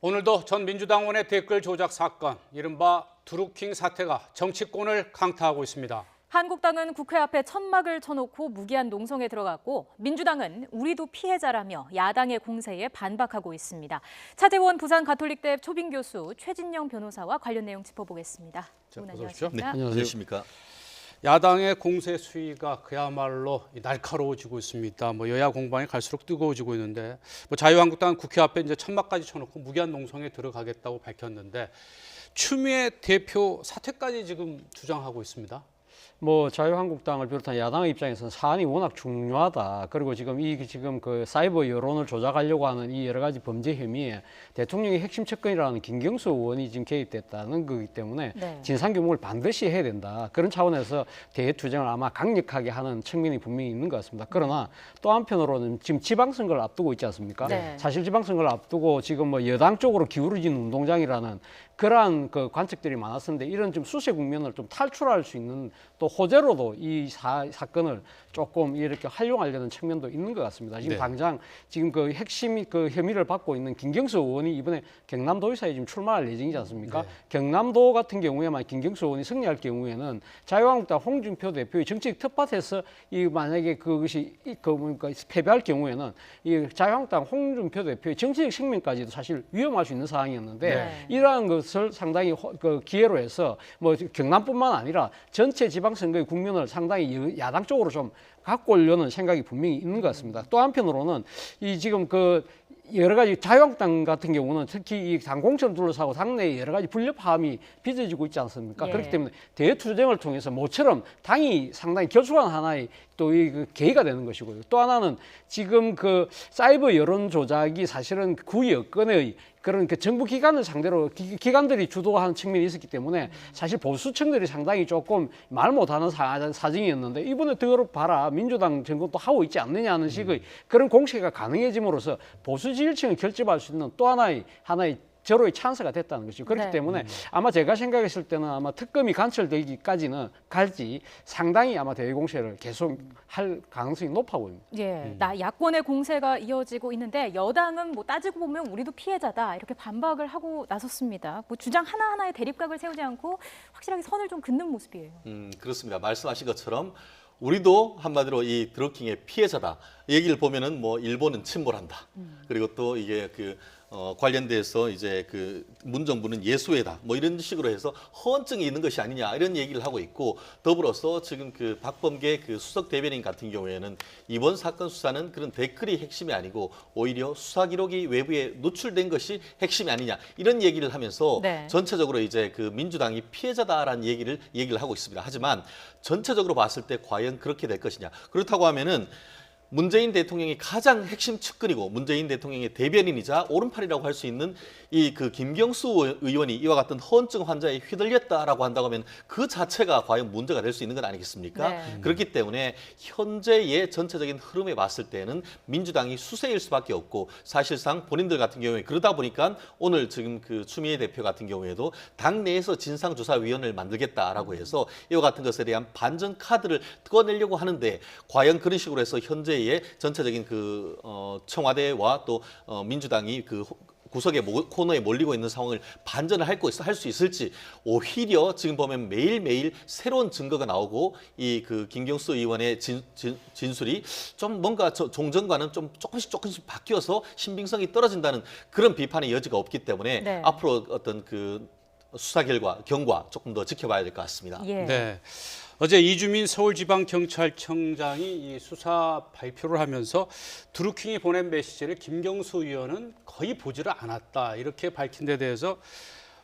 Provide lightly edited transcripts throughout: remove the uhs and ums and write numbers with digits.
오늘도 전 민주당원의 댓글 조작 사건, 이른바 드루킹 사태가 정치권을 강타하고 있습니다. 한국당은 국회 앞에 천막을 쳐놓고 무기한 농성에 들어갔고 민주당은 우리도 피해자라며 야당의 공세에 반박하고 있습니다. 차재원 부산가톨릭대 초빙 교수 최진영 변호사와 관련 내용 짚어보겠습니다. 어서 오십시오. 네, 안녕하십니까. 야당의 공세 수위가 그야말로 날카로워지고 있습니다. 여야 공방이 갈수록 뜨거워지고 있는데 자유한국당은 국회 앞에 이제 천막까지 쳐놓고 무기한 농성에 들어가겠다고 밝혔는데 추미애 대표 사퇴까지 지금 주장하고 있습니다. 자유한국당을 비롯한 야당의 입장에서는 사안이 워낙 중요하다. 그리고 지금 그 사이버 여론을 조작하려고 하는 이 여러 가지 범죄 혐의에 대통령의 핵심 측근이라는 김경수 의원이 지금 개입됐다는 거기 때문에 진상 규명을 반드시 해야 된다. 그런 차원에서 대외 투쟁을 아마 강력하게 하는 측면이 분명히 있는 것 같습니다. 그러나 또 한편으로는 지금 지방선거를 앞두고 있지 않습니까? 사실 지방선거를 앞두고 지금 여당 쪽으로 기울어진 운동장이라는 그러한 그 관측들이 많았었는데 이런 좀 수세 국면을 좀 탈출할 수 있는 또 호재로도 이 사건을 조금 이렇게 활용하려는 측면도 있는 것 같습니다. 지금 당장 지금 그 핵심 그 혐의를 받고 있는 김경수 의원이 이번에 경남도의사에 지금 출마할 예정이지 않습니까? 경남도 같은 경우에만 김경수 의원이 승리할 경우에는 자유한국당 홍준표 대표의 정책 텃밭에서 이 만약에 그것이 패배할 경우에는 이 자유한국당 홍준표 대표의 정치적 생명까지도 사실 위험할 수 있는 상황이었는데 이러한 것을 상당히 그 기회로 해서 경남뿐만 아니라 전체 지방선거의 국면을 상당히 야당 쪽으로 좀 갖고 오려는 생각이 분명히 있는 것 같습니다. 또 한편으로는 이 지금 그 여러 가지 자유한국당 같은 경우는 특히 이 당공천을 둘러싸고 당내에 여러 가지 불협화음이 빚어지고 있지 않습니까? 그렇기 때문에 대투쟁을 통해서 모처럼 당이 상당히 결속한 하나의 또 이 계기가 되는 것이고요. 또 하나는 지금 그 사이버 여론 조작이 사실은 구 여건의 그런 그 정부 기관을 상대로 기관들이 주도하는 측면이 있었기 때문에 사실 보수층들이 상당히 조금 말 못하는 사정이었는데 이번에 들어봐라 민주당 정권도 하고 있지 않느냐 하는 식의 그런 공세가 가능해짐으로써 보수 지지층을 결집할 수 있는 또 하나의 절호의 찬스가 됐다는 것이죠. 그렇기 때문에 아마 제가 생각했을 때는 아마 특검이 간철되기까지는 갈지 상당히 아마 대외 공세를 계속 할 가능성이 높아 보입니다. 야권의 공세가 이어지고 있는데 여당은 따지고 보면 우리도 피해자다 이렇게 반박을 하고 나섰습니다. 주장 하나하나에 대립각을 세우지 않고 확실하게 선을 좀 긋는 모습이에요. 그렇습니다. 말씀하신 것처럼 우리도 한마디로 이 드루킹의 피해자다. 얘기를 보면은 일본은 침몰한다. 그리고 또 이게 관련돼서 이제 문정부는 예수회다. 이런 식으로 해서 허언증이 있는 것이 아니냐 이런 얘기를 하고 있고 더불어서 지금 박범계 수석 대변인 같은 경우에는 이번 사건 수사는 그런 댓글이 핵심이 아니고 오히려 수사 기록이 외부에 노출된 것이 핵심이 아니냐 이런 얘기를 하면서 전체적으로 이제 민주당이 피해자다라는 얘기를 하고 있습니다. 하지만 전체적으로 봤을 때 과연 그렇게 될 것이냐 그렇다고 하면은 문재인 대통령이 가장 핵심 측근이고 문재인 대통령의 대변인이자 오른팔이라고 할 수 있는 김경수 의원이 이와 같은 허언증 환자에 휘둘렸다라고 한다고 하면 그 자체가 과연 문제가 될 수 있는 건 아니겠습니까? 그렇기 때문에 현재의 전체적인 흐름에 봤을 때는 민주당이 수세일 수밖에 없고 사실상 본인들 같은 경우에 그러다 보니까 오늘 지금 추미애 대표 같은 경우에도 당내에서 진상조사위원회를 만들겠다라고 해서 이와 같은 것에 대한 반전 카드를 꺼내려고 하는데 과연 그런 식으로 해서 현재 전체적인 청와대와 또 민주당이 구석의 코너에 몰리고 있는 상황을 반전을 할 수 있을지 오히려 지금 보면 매일매일 새로운 증거가 나오고 이 김경수 의원의 진술이 좀 뭔가 종전과는 좀 조금씩 바뀌어서 신빙성이 떨어진다는 그런 비판의 여지가 없기 때문에 앞으로 어떤 수사 경과 조금 더 지켜봐야 될 것 같습니다. 어제 이주민 서울지방경찰청장이 이 수사 발표를 하면서 드루킹이 보낸 메시지를 김경수 의원은 거의 보지를 않았다 이렇게 밝힌 데 대해서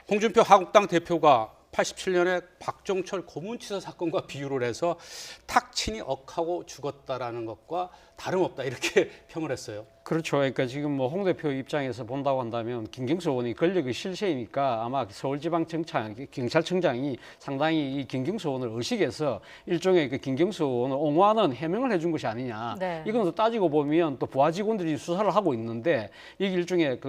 홍준표 한국당 대표가 87년에 박종철 고문치사 사건과 비유를 해서 탁친이 억하고 죽었다라는 것과 다름없다 이렇게 평을 했어요. 그렇죠. 그러니까 지금 홍 대표 입장에서 본다고 한다면 김경수 의원이 권력의 실세이니까 아마 서울지방경찰청장이 상당히 이 김경수 의원을 의식해서 일종의 김경수 의원을 옹호하는 해명을 해준 것이 아니냐. 이건 또 따지고 보면 또 부하 직원들이 수사를 하고 있는데 이게 일종의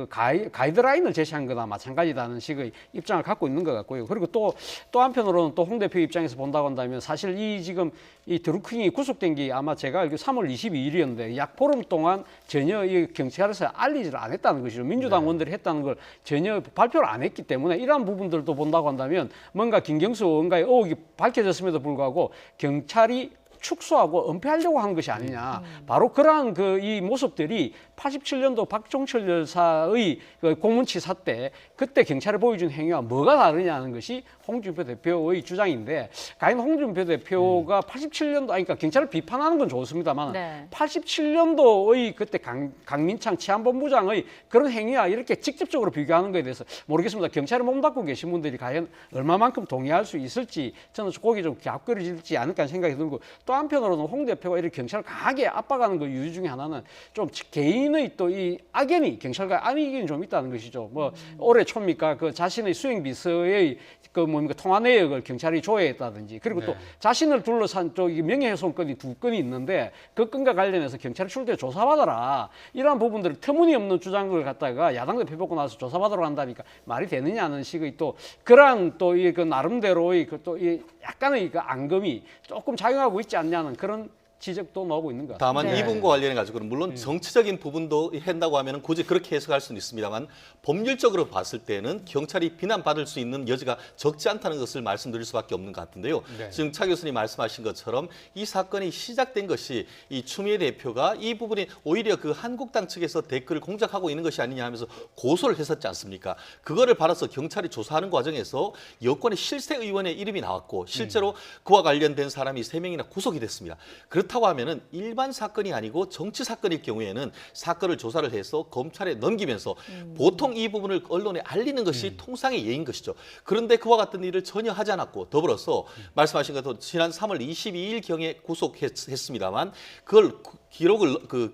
가이드라인을 제시한 거나 마찬가지다는 식의 입장을 갖고 있는 것 같고요. 그리고 또 한편으로는 또 홍 대표 입장에서 본다고 한다면 사실 지금 이 드루킹이 구속된 게 아마 제가 알기로 3월 22일이었는데 약 보름 동안 전혀 이 경찰에서 알리지를 않았다는 것이죠. 민주당 의원들이 했다는 걸 전혀 발표를 안 했기 때문에 이러한 부분들도 본다고 한다면 뭔가 김경수 의원과의 의혹이 밝혀졌음에도 불구하고 경찰이 축소하고 은폐하려고 한 것이 아니냐. 바로 그러한 이 모습들이 87년도 박종철 열사의 그 고문치사 때 그때 경찰에 보여준 행위와 뭐가 다르냐는 것이 홍준표 대표의 주장인데, 과연 홍준표 대표가 87년도 그러니까 경찰을 비판하는 건 좋습니다만 네. 87년도의 그때 강민창 치안본부장의 그런 행위와 이렇게 직접적으로 비교하는 것에 대해서 모르겠습니다. 경찰에 몸담고 계신 분들이 과연 얼마만큼 동의할 수 있을지 저는 거기 좀 갸웃거려지지 않을까 생각이 들고, 또 한편으로는 홍 대표가 이렇게 경찰을 강하게 압박하는 그 이유 중에 하나는 좀 개인의 또 이 악연이 경찰과 안이견이 좀 있다는 것이죠. 뭐 올해 초입니까 그 자신의 수행 비서의 그 뭡니까 통화 내역을 경찰이 조회했다든지, 그리고 또 자신을 둘러싼 이 명예훼손건이 2건이 있는데 그 건과 관련해서 경찰이 출두해 조사받아라, 이러한 부분들을 터무니없는 주장을 갖다가 야당 대표 보고 나서 조사받으러 간다니까 말이 되느냐는 식의 또 그러한 또 이 그 나름대로의 그 또 이 약간의 그 앙금이 조금 작용하고 있지 않냐는 그런 지적도 나오고 있는 것 같습니다. 다만 네. 이 부분과 관련해 가지고는 물론 정치적인 부분도 한다고 하면은 굳이 그렇게 해석할 수는 있습니다만, 법률적으로 봤을 때는 경찰이 비난받을 수 있는 여지가 적지 않다는 것을 말씀드릴 수밖에 없는 것 같은데요. 네. 지금 차 교수님 말씀하신 것처럼 이 사건이 시작된 것이 이 추미애 대표가 이 부분이 오히려 그 한국당 측에서 댓글을 공작하고 있는 것이 아니냐 하면서 고소를 했었지 않습니까? 그거를 받아서 경찰이 조사하는 과정에서 여권의 실세 의원의 이름이 나왔고 실제로 그와 관련된 사람이 3명이나 구속이 됐습니다. 그렇다고 하면은 일반 사건이 아니고 정치 사건일 경우에는 사건을 조사를 해서 검찰에 넘기면서 보통 이 부분을 언론에 알리는 것이 통상의 예인 것이죠. 그런데 그와 같은 일을 전혀 하지 않았고, 더불어서 말씀하신 것처럼 지난 3월 22일 경에 구속했습니다만 그걸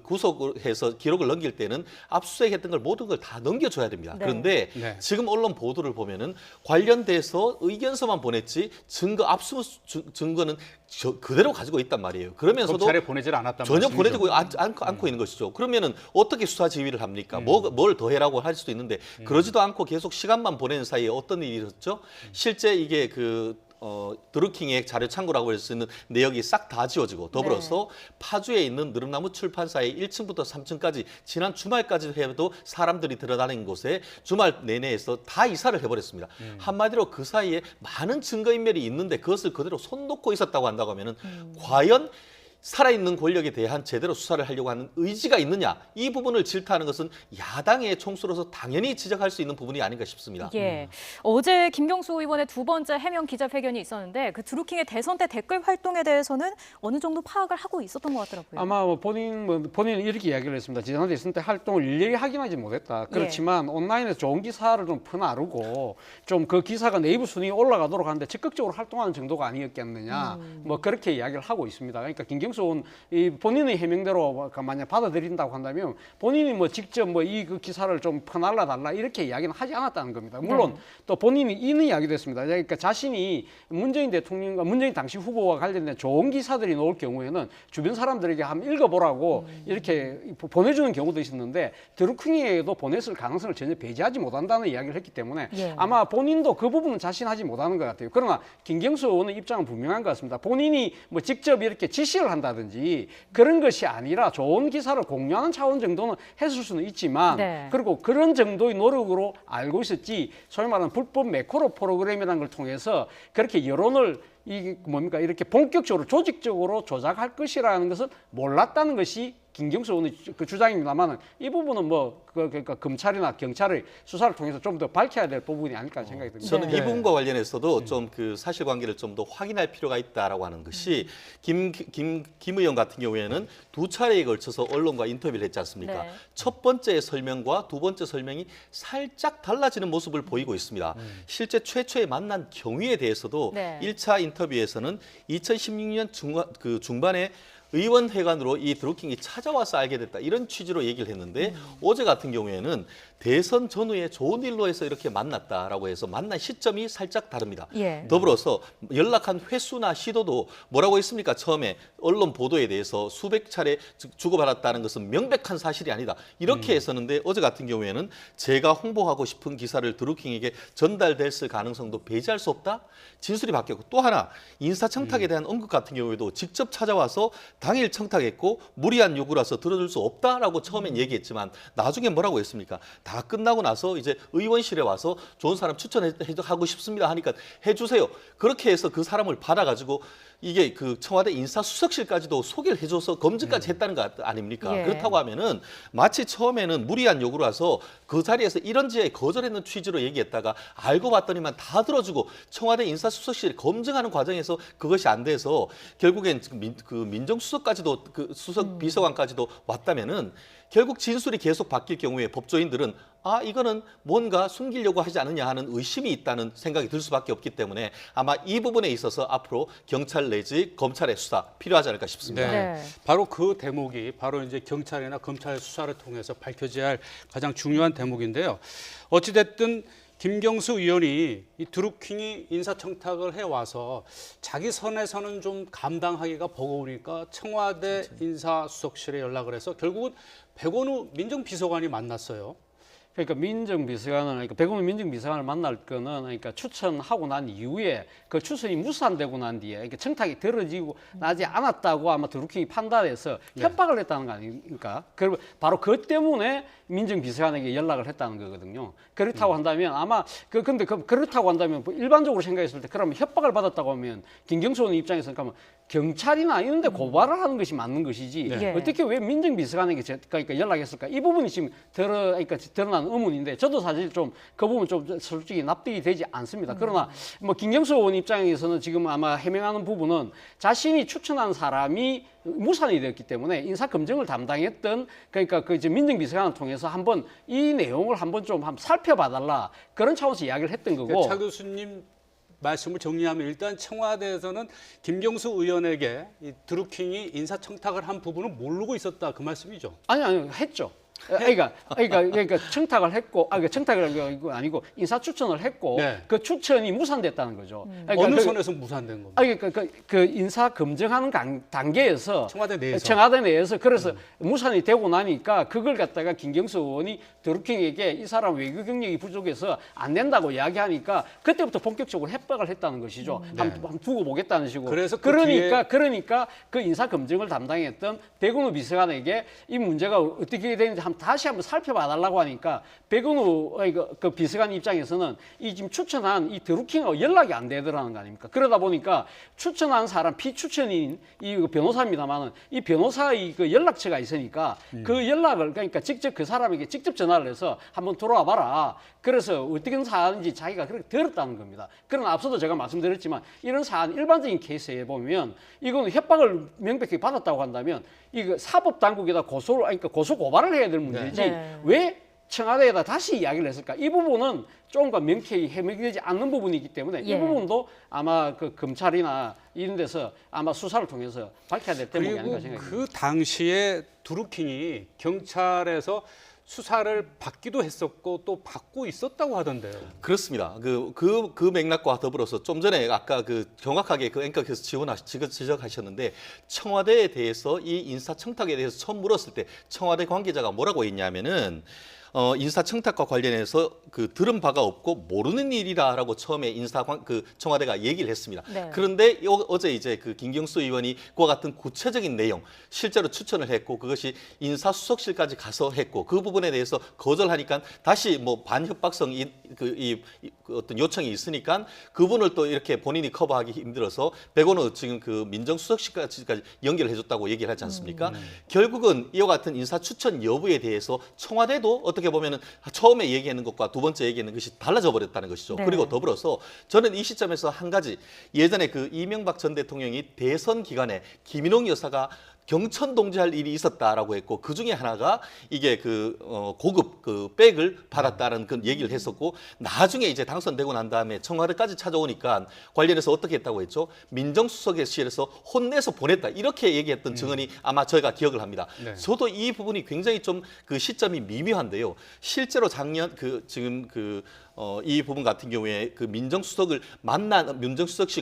구속을 해서 기록을 넘길 때는 압수수색했던 걸 모든 걸 다 넘겨줘야 됩니다. 네. 그런데 네. 지금 언론 보도를 보면은 관련돼서 의견서만 보냈지 압수 증거는 그대로 가지고 있단 말이에요. 그러면서도 검찰에 보내질 않았단 전혀 말씀이죠. 보내지고 않고 있는 것이죠. 그러면은 어떻게 수사 지휘를 합니까? 뭘 더 해라고 할 수도 있는데 그러지도 않고 계속 시간만 보내는 사이에 어떤 일이 있었죠? 실제 이게 드루킹의 자료 창고라고 할 수 있는 내역이 싹 다 지워지고, 더불어서 파주에 있는 느릅나무 출판사의 1층부터 3층까지 지난 주말까지 해도 사람들이 들어다니는 곳에 주말 내내에서 다 이사를 해버렸습니다. 한마디로 그 사이에 많은 증거인멸이 있는데 그것을 그대로 손 놓고 있었다고 한다고 하면은 과연 살아있는 권력에 대한 제대로 수사를 하려고 하는 의지가 있느냐, 이 부분을 질타하는 것은 야당의 총수로서 당연히 지적할 수 있는 부분이 아닌가 싶습니다. 예. 어제 김경수 의원의 2번째 해명 기자회견이 있었는데 그 드루킹의 대선 때 댓글 활동에 대해서는 어느 정도 파악을 하고 있었던 것 같더라고요. 아마 본인은 이렇게 이야기를 했습니다. 지난 대선 때 활동을 일일이 확인하지 못했다. 그렇지만 온라인에서 좋은 기사를 좀 퍼나르고 좀 그 기사가 네이버 순위에 올라가도록 하는데 적극적으로 활동하는 정도가 아니었겠느냐. 뭐 그렇게 이야기를 하고 있습니다. 그러니까 김경수 의원 이 본인의 해명대로 만약 받아들인다고 한다면 본인이 뭐 직접 이 그 기사를 좀 퍼날라 달라 이렇게 이야기는 하지 않았다는 겁니다. 물론 또 본인이 이는 이야기도 했습니다. 그러니까 자신이 문재인 대통령과 문재인 당시 후보와 관련된 좋은 기사들이 나올 경우에는 주변 사람들에게 한번 읽어보라고 이렇게 보내주는 경우도 있었는데 드루킹에도 보냈을 가능성을 전혀 배제하지 못한다는 이야기를 했기 때문에 아마 본인도 그 부분은 자신하지 못하는 것 같아요. 그러나 김경수 의원의 입장은 분명한 것 같습니다. 본인이 뭐 직접 이렇게 지시를 한다든지 그런 것이 아니라 좋은 기사를 공유하는 차원 정도는 했을 수는 있지만 그리고 그런 정도의 노력으로 알고 있었지, 소위 말하는 불법 매크로 프로그램이라는 걸 통해서 그렇게 여론을 이게 뭡니까 이렇게 본격적으로 조직적으로 조작할 것이라는 것을 몰랐다는 것이 김경수 의원의 그 주장입니다만, 이 부분은 그러니까 검찰이나 경찰의 수사를 통해서 좀 더 밝혀야 될 부분이 아닐까 생각이 듭니다. 저는 이 부분과 관련해서도 좀 그 사실관계를 좀 더 확인할 필요가 있다라고 하는 것이 김 의원 같은 경우에는 2차례에 걸쳐서 언론과 인터뷰를 했지 않습니까? 첫 번째 설명과 두 번째 설명이 살짝 달라지는 모습을 보이고 있습니다. 실제 최초에 만난 경위에 대해서도 1차 인터뷰에서는 2016년 중반에 의원회관으로 이 드루킹이 찾아와서 알게 됐다, 이런 취지로 얘기를 했는데 어제 같은 경우에는 대선 전후에 좋은 일로 해서 이렇게 만났다라고 해서 만난 시점이 살짝 다릅니다. 예. 더불어서 연락한 횟수나 시도도 뭐라고 했습니까? 처음에 언론 보도에 대해서 수백 차례 주고받았다는 것은 명백한 사실이 아니다. 이렇게 했었는데 어제 같은 경우에는 제가 홍보하고 싶은 기사를 드루킹에게 전달됐을 가능성도 배제할 수 없다. 진술이 바뀌었고 또 하나 인사청탁에 대한 언급 같은 경우에도 직접 찾아와서 당일 청탁했고 무리한 요구라서 들어줄 수 없다라고 처음엔 얘기했지만 나중에 뭐라고 했습니까? 다 끝나고 나서 이제 의원실에 와서 좋은 사람 추천하고 싶습니다 하니까 해주세요. 그렇게 해서 그 사람을 받아가지고 이게 그 청와대 인사수석실까지도 소개를 해줘서 검증까지 했다는 거 아닙니까? 예. 그렇다고 하면은 마치 처음에는 무리한 요구라서 그 자리에서 이런지에 거절했는 취지로 얘기했다가 알고 봤더니만 다 들어주고 청와대 인사수석실 검증하는 과정에서 그것이 안 돼서 결국엔 그 민정수석까지도 그 수석 비서관까지도 왔다면은 결국 진술이 계속 바뀔 경우에 법조인들은 아 이거는 뭔가 숨기려고 하지 않느냐 하는 의심이 있다는 생각이 들 수밖에 없기 때문에 아마 이 부분에 있어서 앞으로 경찰 내지 검찰의 수사 필요하지 않을까 싶습니다. 네. 바로 그 대목이 바로 이제 경찰이나 검찰 수사를 통해서 밝혀져야 할 가장 중요한 대목인데요. 어찌 됐든 김경수 의원이 이 드루킹이 인사청탁을 해와서 자기 선에서는 좀 감당하기가 버거우니까 청와대 인사수석실에 연락을 해서 결국은 백원우 민정비서관이 만났어요. 그러니까 민정비서관은 그러니까 백운호 민정비서관을 만날 거는 그러니까 추천하고 난 이후에 그 추천이 무산되고 난 뒤에 그러니까 청탁이 들어지고 나지 않았다고 아마 드루킹이 판단해서 협박을 했다는 거 아닙니까? 그리고 바로 그 때문에 민정비서관에게 연락을 했다는 거거든요. 그렇다고 한다면 아마 근데 그렇다고 한다면 뭐 일반적으로 생각했을 때 그러면 협박을 받았다고 하면 김경수 의원 입장에서는 그러면 경찰이나 이런 데 고발을 하는 것이 맞는 것이지 네. 어떻게 왜 민정비서관에게 그러니까 연락했을까? 이 부분이 지금 그러니까 드러난 의문인데 저도 사실 좀 그 부분 좀 솔직히 납득이 되지 않습니다. 그러나 뭐 김경수 의원 입장에서는 지금 아마 해명하는 부분은 자신이 추천한 사람이 무산이 되었기 때문에 인사 검증을 담당했던 그러니까 그 이제 민정비서관을 통해서 한번 이 내용을 한번 좀 살펴봐달라 그런 차원에서 이야기를 했던 거고. 차 교수님 말씀을 정리하면 일단 청와대에서는 김경수 의원에게 이 드루킹이 인사청탁을 한 부분은 모르고 있었다 그 말씀이죠. 아니 했죠. 그러니까 청탁을 했고, 그러니까 청탁을 아니고 인사 추천을 했고, 네. 그 추천이 무산됐다는 거죠. 그러니까 어느 선에서 무산된 겁니까? 그러니까 그 인사 검증하는 단계에서 청와대 내에서 그래서 무산이 되고 나니까 그걸 갖다가 김경수 의원이 드루킹에게 이 사람 외교 경력이 부족해서 안 된다고 이야기하니까 그때부터 본격적으로 협박을 했다는 것이죠. 한번 두고 보겠다는 식으로. 그래서 그러니까 그 인사 검증을 담당했던 백운호 비서관에게 이 문제가 어떻게 되는지 다시 한번 살펴봐달라고 하니까 백운호 그 비서관 입장에서는 이 지금 추천한 이 드루킹하고 연락이 안 되더라는 거 아닙니까? 그러다 보니까 추천한 사람 피추천인 이 변호사입니다만은 이 변호사의 그 연락처가 있으니까 그 연락을 그러니까 직접 그 사람에게 직접 전화를 해서 한번 들어와 봐라. 그래서 어떻게 사안인지 자기가 그렇게 들었다는 겁니다. 그러나 앞서도 제가 말씀드렸지만 이런 사안 일반적인 케이스에 보면 이거는 협박을 명백히 받았다고 한다면 이거 사법 당국에다 고소 고발을 해야 될 문제지 네. 왜 청와대에다 다시 이야기를 했을까? 이 부분은 조금과 명쾌히 해명되지 않는 부분이기 때문에 이 부분도 아마 그 검찰이나 이런 데서 아마 수사를 통해서 밝혀야 될 대목이 아닌가 그리고 생각합니다. 그 당시에 드루킹이 경찰에서 수사를 받기도 했었고 또 받고 있었다고 하던데요. 그렇습니다. 그 맥락과 더불어서 좀 전에 아까 그 정확하게 그 앵커께서 지적하셨는데 청와대에 대해서 이 인사청탁에 대해서 처음 물었을 때 청와대 관계자가 뭐라고 했냐면은 인사청탁과 관련해서 그 들은 바가 없고 모르는 일이다라고 처음에 청와대가 얘기를 했습니다. 네. 그런데 어제 이제 그 김경수 의원이 그와 같은 구체적인 내용 실제로 추천을 했고 그것이 인사수석실까지 가서 했고 그 부분에 대해서 거절하니까 다시 뭐 반협박성 이 어떤 요청이 있으니까 그분을 또 이렇게 본인이 커버하기 힘들어서 백원호 지금 그 민정수석실까지 연결해줬다고 얘기를 하지 않습니까? 결국은 이와 같은 인사 추천 여부에 대해서 청와대도 어떻게 보면은 처음에 얘기하는 것과 두 번째 얘기하는 것이 달라져 버렸다는 것이죠. 네. 그리고 더불어서 저는 이 시점에서 한 가지 예전에 그 이명박 전 대통령이 대선 기간에 김인홍 여사가 경천 동지할 일이 있었다라고 했고 그 중에 하나가 이게 고급 그 백을 받았다는 그 얘기를 했었고 나중에 이제 당선되고 난 다음에 청와대까지 찾아오니까 관련해서 어떻게 했다고 했죠? 민정수석실에서 혼내서 보냈다 이렇게 얘기했던 증언이 아마 저희가 기억을 합니다. 네. 저도 이 부분이 굉장히 좀 그 시점이 미묘한데요. 실제로 작년 이 부분 같은 경우에 그 민정수석실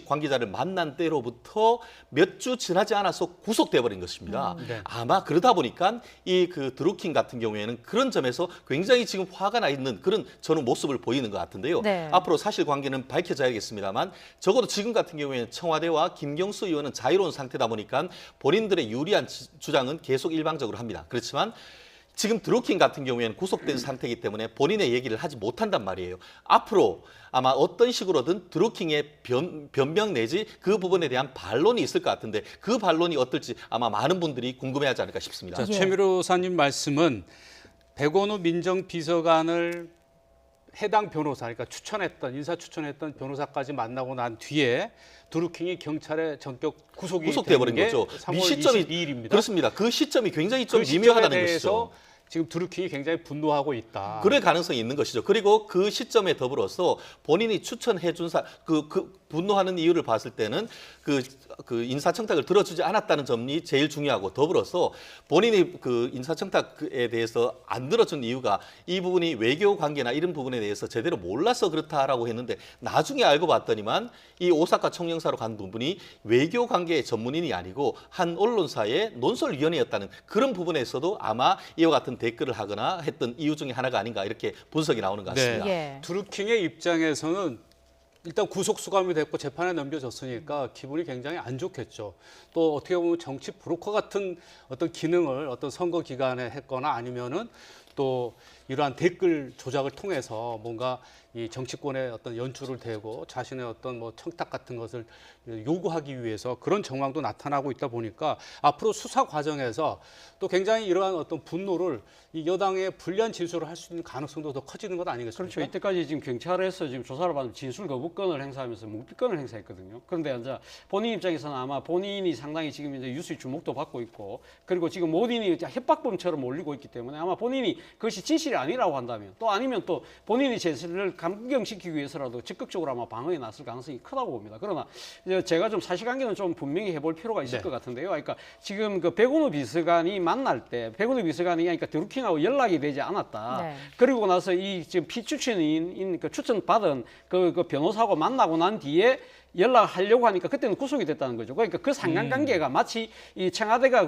관계자를 만난 때로부터 몇 주 지나지 않아서 구속돼 버린 것입니다. 네. 아마 그러다 보니까 이 그 드루킹 같은 경우에는 그런 점에서 굉장히 지금 화가 나 있는 그런 저는 모습을 보이는 것 같은데요. 네. 앞으로 사실관계는 밝혀져야겠습니다만 적어도 지금 같은 경우에는 청와대와 김경수 의원은 자유로운 상태다 보니까 본인들의 유리한 주장은 계속 일방적으로 합니다. 그렇지만 지금 드루킹 같은 경우에는 구속된 상태이기 때문에 본인의 얘기를 하지 못한단 말이에요. 앞으로 아마 어떤 식으로든 드루킹의 변명 내지 그 부분에 대한 반론이 있을 것 같은데 그 반론이 어떨지 아마 많은 분들이 궁금해하지 않을까 싶습니다. 자, 예. 최 변호사님 말씀은 백원우 민정비서관을 해당 변호사, 그러니까 인사 추천했던 변호사까지 만나고 난 뒤에 드루킹이 경찰에 전격 구속돼 버린 거죠. 3월 시점이 22일입니다. 그렇습니다. 그 시점이 굉장히 좀 그 시점에 미묘하다는 대해서 것이죠. 지금 드루킹이 굉장히 분노하고 있다. 그럴 가능성이 있는 것이죠. 그리고 그 시점에 더불어서 본인이 추천해준 분노하는 이유를 봤을 때는 그 인사청탁을 들어주지 않았다는 점이 제일 중요하고 더불어서 본인이 그 인사청탁에 대해서 안 들어준 이유가 이 부분이 외교 관계나 이런 부분에 대해서 제대로 몰라서 그렇다라고 했는데 나중에 알고 봤더니만 이 오사카 총영사로 간 부분이 외교 관계의 전문인이 아니고 한 언론사의 논설위원회였다는 그런 부분에서도 아마 이와 같은 댓글을 하거나 했던 이유 중에 하나가 아닌가 이렇게 분석이 나오는 것 같습니다. 예. 드루킹의 입장에서는 일단 구속 수감이 됐고 재판에 넘겨졌으니까 기분이 굉장히 안 좋겠죠. 또 어떻게 보면 정치 브로커 같은 어떤 기능을 어떤 선거 기간에 했거나 아니면은 또 이러한 댓글 조작을 통해서 뭔가 이 정치권의 어떤 연출을 대고 자신의 어떤 뭐 청탁 같은 것을 요구하기 위해서 그런 정황도 나타나고 있다 보니까 앞으로 수사 과정에서 또 굉장히 이러한 어떤 분노를 이 여당의 불리한 진술을 할 수 있는 가능성도 더 커지는 것 아니겠습니까? 그렇죠. 이때까지 지금 경찰에서 지금 조사를 받으면 진술 거부권을 행사하면서 묵비권을 행사했거든요. 그런데 이제 본인 입장에서는 아마 본인이 상당히 지금 이제 뉴스의 주목도 받고 있고 그리고 지금 모딘이 협박범처럼 몰리고 있기 때문에 아마 본인이 그것이 진실이 아니라고 한다면 또 아니면 또 본인이 제스를 감경시키기 위해서라도 적극적으로 아마 방어에 나설 가능성이 크다고 봅니다. 그러나 이제 제가 좀 사실관계는 좀 분명히 해볼 필요가 있을 것 같은데요. 그러니까 지금 그 백운우 비서관이 만날 때 백운우 비서관이 그러니까 드루킹하고 연락이 되지 않았다. 네. 그리고 나서 이 지금 피추천인 그 추천받은 그 변호사하고 만나고 난 뒤에 연락하려고 하니까 그때는 구속이 됐다는 거죠. 그러니까 그 상관관계가 마치 이 청와대가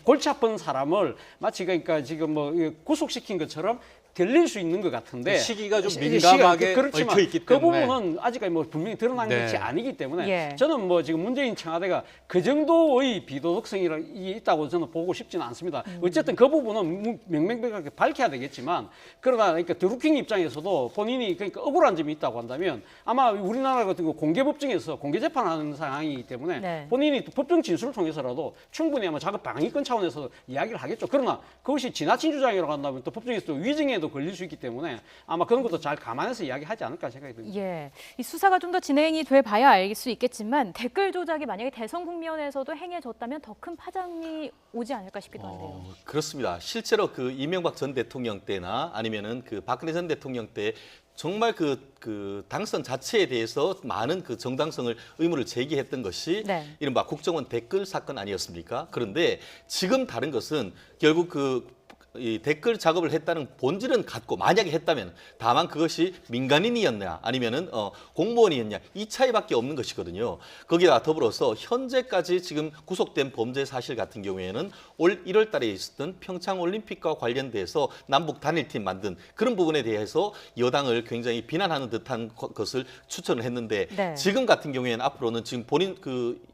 골치 아픈 사람을 마치 그러니까 지금 뭐 구속시킨 것처럼 들릴 수 있는 것 같은데 시기가 좀 민감하게 그렇지만 얽혀 있기 그 때문에 부분은 아직까지 뭐 분명히 드러난 네. 것이 아니기 때문에 예. 저는 뭐 지금 문재인 청와대가 그 정도의 비도덕성이 있다고 저는 보고 싶지는 않습니다. 어쨌든 그 부분은 명명백하게 밝혀야 되겠지만 그러나 그러니까 드루킹 입장에서도 본인이 그러니까 억울한 점이 있다고 한다면 아마 우리나라 같은 거 공개법정에서 공개 재판하는 상황이기 때문에 네. 본인이 법정 진술을 통해서라도 충분히 아마 자기 방위권 차원에서 이야기를 하겠죠. 그러나 그것이 지나친 주장이라고 한다면 또 법정에서 또 위증에도 걸릴 수 있기 때문에 아마 그런 것도 잘 감안해서 이야기하지 않을까 생각이 듭니다. 예, 이 수사가 좀 더 진행이 돼 봐야 알 수 있겠지만 댓글 조작이 만약에 대선 국면에서도 행해졌다면 더 큰 파장이 오지 않을까 싶기도 한데요. 그렇습니다. 실제로 그 이명박 전 대통령 때나 아니면은 그 박근혜 전 대통령 때 정말 그 당선 자체에 대해서 많은 그 정당성을 의문을 제기했던 것이 네. 이른바 국정원 댓글 사건 아니었습니까? 그런데 지금 다른 것은 결국 이 댓글 작업을 했다는 본질은 같고 만약에 했다면 다만 그것이 민간인이었냐 아니면은 공무원이었냐 이 차이밖에 없는 것이거든요. 거기다 더불어서 현재까지 지금 구속된 범죄 사실 같은 경우에는 올 1월 달에 있었던 평창 올림픽과 관련돼서 남북 단일팀 만든 그런 부분에 대해서 여당을 굉장히 비난하는 듯한 것을 추천을 했는데 네. 지금 같은 경우에는 앞으로는 지금 본인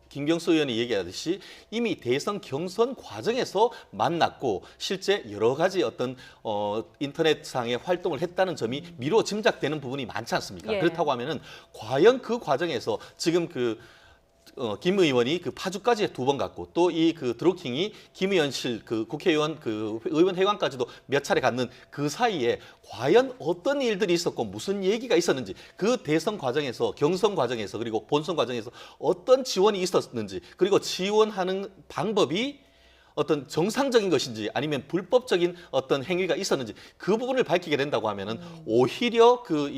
김경수 의원이 얘기하듯이 이미 대선 경선 과정에서 만났고 실제 여러 가지 어떤 인터넷상의 활동을 했다는 점이 미루어 짐작되는 부분이 많지 않습니까? 예. 그렇다고 하면은 과연 그 과정에서 지금 김 의원이 그 파주까지 2번 갔고 또 이 드루킹이 김 의원실 국회의원 의원 회관까지도 몇 차례 갔는 그 사이에 과연 어떤 일들이 있었고 무슨 얘기가 있었는지 그 대선 과정에서 경선 과정에서 그리고 본선 과정에서 어떤 지원이 있었는지 그리고 지원하는 방법이 어떤 정상적인 것인지 아니면 불법적인 어떤 행위가 있었는지 그 부분을 밝히게 된다고 하면은 오히려 그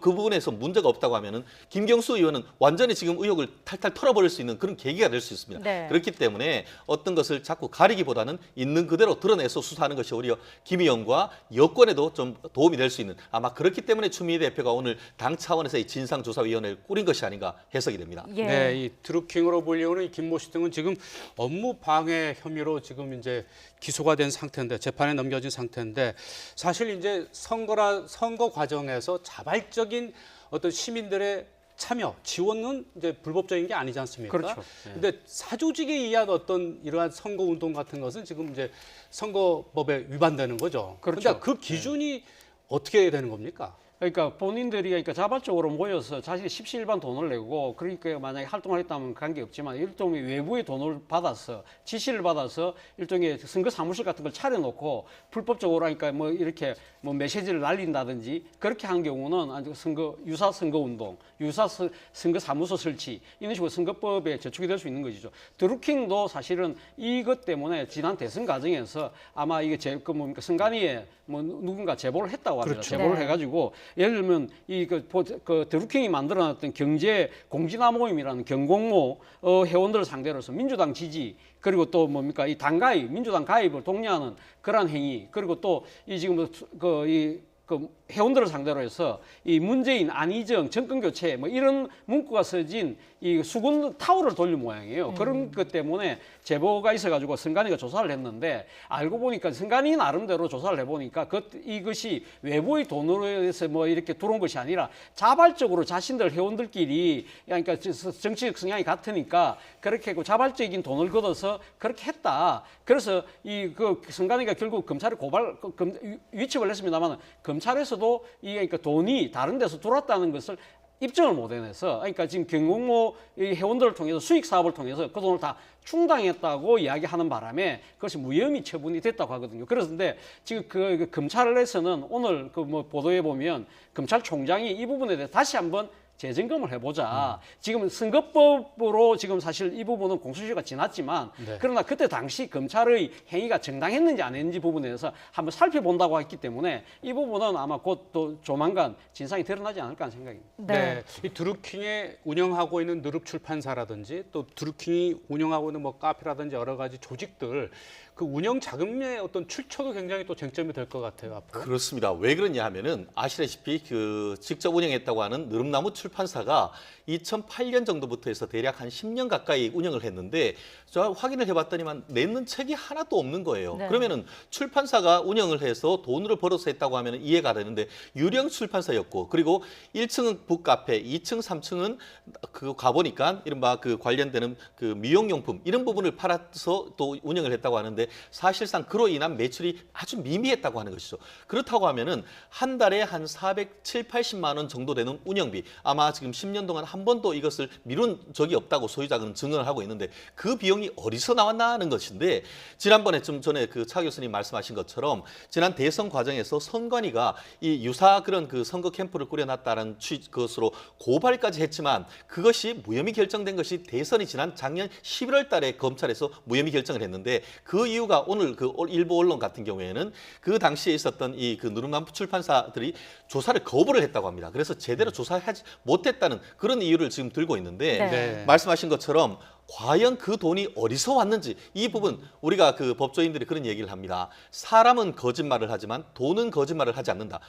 부분에서 문제가 없다고 하면은 김경수 의원은 완전히 지금 의혹을 탈탈 털어버릴 수 있는 그런 계기가 될 수 있습니다. 네. 그렇기 때문에 어떤 것을 자꾸 가리기보다는 있는 그대로 드러내서 수사하는 것이 오히려 김 의원과 여권에도 좀 도움이 될 수 있는 아마 그렇기 때문에 추미애 대표가 오늘 당 차원에서 이 진상조사위원회를 꾸린 것이 아닌가 해석이 됩니다. 예. 네, 이 드루킹으로 불리우는 이 김모 씨 등은 지금 업무 방해 혐의로 지금 이제 기소가 된 상태인데 재판에 넘겨진 상태인데 사실 이제 선거 과정에서 자발적인 어떤 시민들의 참여, 지원은 이제 불법적인 게 아니지 않습니까? 그렇죠. 네. 근데 사조직에 의한 어떤 이러한 선거 운동 같은 것은 지금 이제 선거법에 위반되는 거죠. 그렇죠. 그런데 그 기준이 어떻게 되는 겁니까? 그러니까 본인들이 그러니까 자발적으로 모여서 자신이 십시일반 돈을 내고 그러니까 만약에 활동을 했다면 관계없지만 일종의 외부의 돈을 받아서 지시를 받아서 일종의 선거 사무실 같은 걸 차려놓고 불법적으로 그러니까 뭐 이렇게 뭐 메시지를 날린다든지 그렇게 한 경우는 아주 유사 선거 운동, 유사 선거 사무소 설치 이런 식으로 선거법에 저촉이 될 수 있는 것이죠. 드루킹도 사실은 이것 때문에 지난 대선 과정에서 아마 이게 뭡니까 선관위에 뭐 누군가 제보를 했다고 합니다. 그렇죠. 제보를 네. 해가지고 예를 들면 그 드루킹이 만들어놨던 경제 공진화 모임이라는 경공모 회원들을 상대로 해서 민주당 지지 그리고 또 뭡니까 이 당 가입 민주당 가입을 독려하는 그러한 행위 그리고 또 이 지금 그 회원들을 상대로 해서 이 문재인 안희정 정권 교체 뭐 이런 문구가 써진 이 수군 타워를 돌린 모양이에요. 그런 것 때문에 제보가 있어가지고 선관위가 조사를 했는데 알고 보니까 선관위 나름대로 조사를 해보니까 이것이 외부의 돈으로 해서 뭐 이렇게 들어온 것이 아니라 자발적으로 자신들 회원들끼리 그러니까 정치적 성향이 같으니까 그렇게 했고 자발적인 돈을 걷어서 그렇게 했다. 그래서 그 선관위가 결국 검찰에 위촉을 했습니다만 검찰에서도 그러니까 돈이 다른 데서 들어왔다는 것을 입증을 못 해내서 그러니까 지금 경공모 회원들을 통해서 수익 사업을 통해서 그 돈을 다 충당했다고 이야기하는 바람에 그것이 무혐의 처분이 됐다고 하거든요. 그런데 지금 그 검찰에서는 오늘 그 뭐 보도에 보면 검찰총장이 이 부분에 대해 다시 한번 재점검을 해보자. 지금 선거법으로 지금 사실 이 부분은 공소시효가 지났지만 네. 그러나 그때 당시 검찰의 행위가 정당했는지 안 했는지 부분에 대해서 한번 살펴본다고 했기 때문에 이 부분은 아마 곧 또 조만간 진상이 드러나지 않을까 하는 생각입니다. 네. 이 드루킹이 운영하고 있는 누릅 출판사라든지 또 드루킹이 운영하고 있는 뭐 카페라든지 여러 가지 조직들 그 운영 자금의 어떤 출처도 굉장히 또 쟁점이 될 것 같아요 앞으로. 그렇습니다. 왜 그러냐 하면은 아시다시피 그 직접 운영했다고 하는 느릅나무 출판사가 2008년 정도부터 해서 대략 한 10년 가까이 운영을 했는데 저 확인을 해봤더니만 내는 책이 하나도 없는 거예요. 네. 그러면은 출판사가 운영을 해서 돈을 벌어서 했다고 하면은 이해가 되는데 유령 출판사였고 그리고 1층은 북카페, 2층, 3층은 그 가보니까 이른바 그 관련되는 그 미용용품 이런 부분을 팔아서 또 운영을 했다고 하는데 사실상 그로 인한 매출이 아주 미미했다고 하는 것이죠. 그렇다고 하면은 한 달에 한 470~80만 원 정도 되는 운영비 아마 지금 10년 동안 한 번도 이것을 미룬 적이 없다고 소유자는 증언을 하고 있는데 그 비용이 어디서 나왔나 하는 것인데 지난번에 좀 전에 그 차 교수님 말씀하신 것처럼 지난 대선 과정에서 선관위가 이 유사 그런 그 선거 캠프를 꾸려놨다는 것으로 고발까지 했지만 그것이 무혐의 결정된 것이 대선이 지난 작년 11월 달에 검찰에서 무혐의 결정을 했는데 그 이유가 오늘 그 일부 언론 같은 경우에는 그 당시에 있었던 이 그 누름나무 출판사들이 조사를 거부를 했다고 합니다. 그래서 제대로 조사하지 못했다는 그런 이유를 지금 들고 있는데 네. 네. 말씀하신 것처럼 과연 그 돈이 어디서 왔는지 이 부분 우리가 그 법조인들이 그런 얘기를 합니다. 사람은 거짓말을 하지만 돈은 거짓말을 하지 않는다.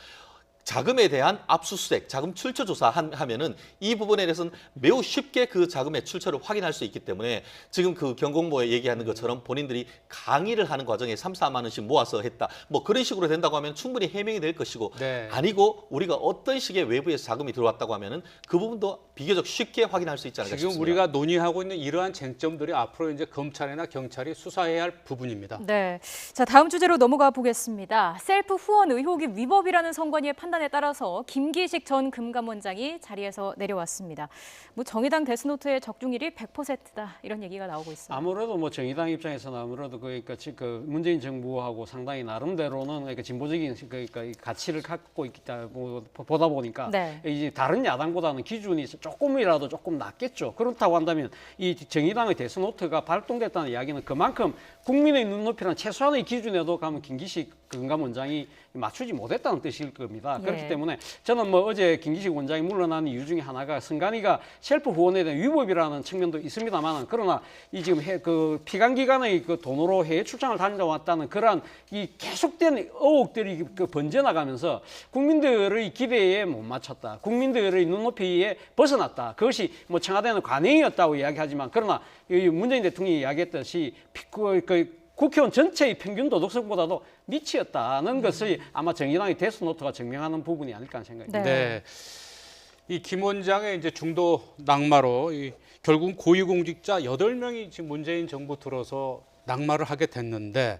자금에 대한 압수수색, 자금 출처 조사하면은 이 부분에 대해서는 매우 쉽게 그 자금의 출처를 확인할 수 있기 때문에 지금 그 경공모에 얘기하는 것처럼 본인들이 강의를 하는 과정에 3, 4만 원씩 모아서 했다. 뭐 그런 식으로 된다고 하면 충분히 해명이 될 것이고 네. 아니고 우리가 어떤 식의 외부에서 자금이 들어왔다고 하면은 그 부분도 비교적 쉽게 확인할 수 있지 않을까 지금 싶습니다. 우리가 논의하고 있는 이러한 쟁점들이 앞으로 이제 검찰이나 경찰이 수사해야 할 부분입니다. 네. 자, 다음 주제로 넘어가 보겠습니다. 셀프 후원 의혹이 위법이라는 선관위의 판단에 따라서 김기식 전 금감원장이 자리에서 내려왔습니다. 뭐 정의당 데스노트의 적중률이 100%다 이런 얘기가 나오고 있어요. 아무래도 뭐 정의당 입장에서는 아무래도 그러니까 그 문재인 정부하고 상당히 나름대로는 그러니까 진보적인 그러니까 가치를 갖고 있다고 보다 보니까 네. 이제 다른 야당보다는 기준이 조금이라도 조금 낮겠죠. 그렇다고 한다면 이 정의당의 데스노트가 발동됐다는 이야기는 그만큼 국민의 눈높이란 최소한의 기준에도 가면 김기식 금감원장이 맞추지 못했다는 뜻일 겁니다. 예. 그렇기 때문에 저는 뭐 어제 김기식 원장이 물러난 이유 중에 하나가 선관위가 셀프 후원에 대한 위법이라는 측면도 있습니다만, 그러나 이 지금 그 피감기관의 그 돈으로 해외 출장을 다녀왔다는 그러한 이 계속된 의혹들이 그 번져나가면서 국민들의 기대에 못 맞췄다, 국민들의 눈높이에 벗어났다, 그것이 뭐 청와대는 관행이었다고 이야기하지만, 그러나 이 문재인 대통령이 이야기했듯이 국회의원 전체의 평균 도덕성보다도 미치였다는 것을 아마 정의당의 데스노트가 증명하는 부분이 아닐까 하는 생각입니다. 네. 이 김 원장의 이제 중도 낙마로 결국 고위공직자 8명이 지금 문재인 정부 들어서 낙마를 하게 됐는데,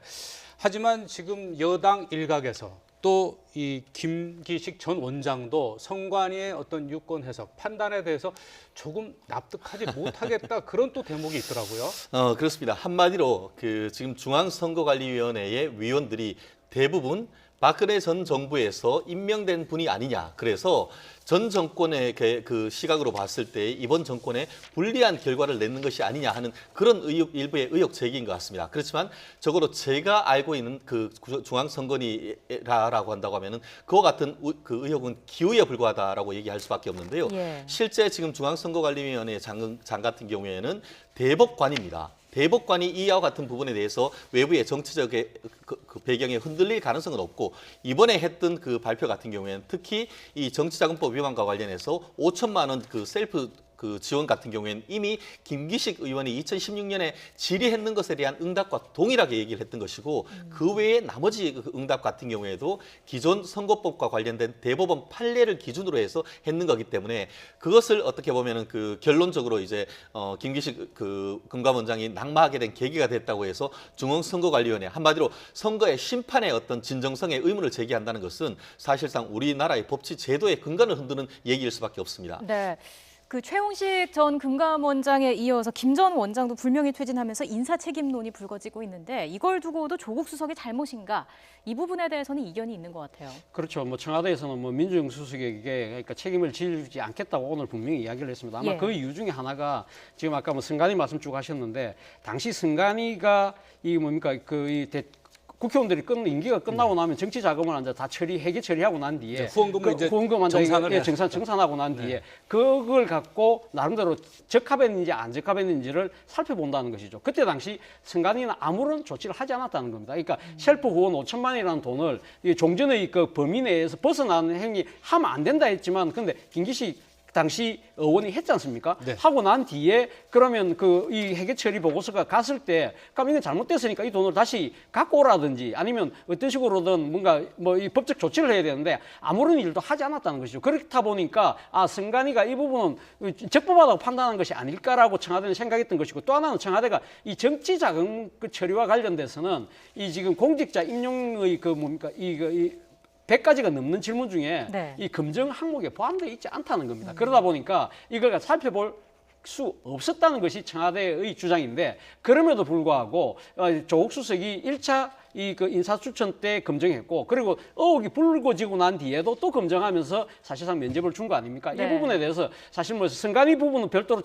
하지만 지금 여당 일각에서 또 이 김기식 전 원장도 선관위의 어떤 유권 해석, 판단에 대해서 조금 납득하지 못하겠다 그런 또 대목이 있더라고요. 그렇습니다. 한마디로 그 지금 중앙선거관리위원회의 위원들이 대부분 박근혜 전 정부에서 임명된 분이 아니냐. 그래서 전 정권의 그 시각으로 봤을 때 이번 정권에 불리한 결과를 내는 것이 아니냐 하는 그런 일부의 의혹 제기인 것 같습니다. 그렇지만 적어도 제가 알고 있는 그 중앙선관위라고 한다고 하면은 그와 같은 그 의혹은 기우에 불과하다라고 얘기할 수밖에 없는데요. 예. 실제 지금 중앙선거관리위원회 장 같은 경우에는 대법관입니다. 대법관이 이와 같은 부분에 대해서 외부의 정치적 그 배경에 흔들릴 가능성은 없고, 이번에 했던 그 발표 같은 경우에는 특히 이 정치자금법 위반과 관련해서 5천만 원 그 셀프 그 지원 같은 경우에는 이미 김기식 의원이 2016년에 질의했는 것에 대한 응답과 동일하게 얘기를 했던 것이고, 그 외에 나머지 그 응답 같은 경우에도 기존 선거법과 관련된 대법원 판례를 기준으로 해서 했는 거기 때문에 그것을 어떻게 보면은 그 결론적으로 이제 김기식 그 금감원장이 낙마하게 된 계기가 됐다고 해서 중앙선거관리위원회, 한마디로 선거의 심판의 어떤 진정성에 의문을 제기한다는 것은 사실상 우리나라의 법치 제도의 근간을 흔드는 얘기일 수밖에 없습니다. 네. 그 최홍식 전 금감원장에 이어서 김 전 원장도 불명예 퇴진하면서 인사 책임론이 불거지고 있는데, 이걸 두고도 조국 수석의 잘못인가, 이 부분에 대해서는 이견이 있는 것 같아요. 그렇죠. 뭐 청와대에서는 뭐 민주영 수석에게 그러니까 책임을 지지 않겠다고 오늘 분명히 이야기를 했습니다. 아마 예. 그 이유 중에 하나가 지금 아까 뭐 선관위 말씀 쭉 하셨는데, 당시 선관위가 이 뭡니까 국회의원들이 임기가 끝나고 나면 정치 자금을 이제 다 회계 처리하고 난 뒤에 후원금을 이제 후원금 정산하고 난 뒤에 그걸 갖고 나름대로 적합했는지 안 적합했는지를 살펴본다는 것이죠. 그때 당시 선관위는 아무런 조치를 하지 않았다는 겁니다. 그러니까 셀프 후원 5천만 원이라는 돈을 이 종전의 그 범위 내에서 벗어나는 행위 하면 안 된다 했지만, 근데 김기식 당시 의원이 했지 않습니까? 네. 하고 난 뒤에 그러면 그 이 회계 처리 보고서가 갔을 때, 그럼 이건 잘못됐으니까 이 돈을 다시 갖고 오라든지 아니면 어떤 식으로든 뭔가 뭐 이 법적 조치를 해야 되는데 아무런 일도 하지 않았다는 것이죠. 그렇다 보니까 선관위가 이 부분은 적법하다고 판단한 것이 아닐까라고 청와대는 생각했던 것이고, 또 하나는 청와대가 이 정치 자금 그 처리와 관련돼서는 이 지금 공직자 임용의 그 뭡니까 이 100가지가 넘는 질문 중에 네. 이 검증 항목에 포함되어 있지 않다는 겁니다. 그러다 보니까 이걸 살펴볼 수 없었다는 것이 청와대의 주장인데, 그럼에도 불구하고 조국 수석이 1차 그 인사 추천 때 검증했고, 그리고 의혹이 불거지고 난 뒤에도 또 검증하면서 사실상 면접을 준 거 아닙니까? 네. 이 부분에 대해서 사실 뭐 선관위 부분은 별도로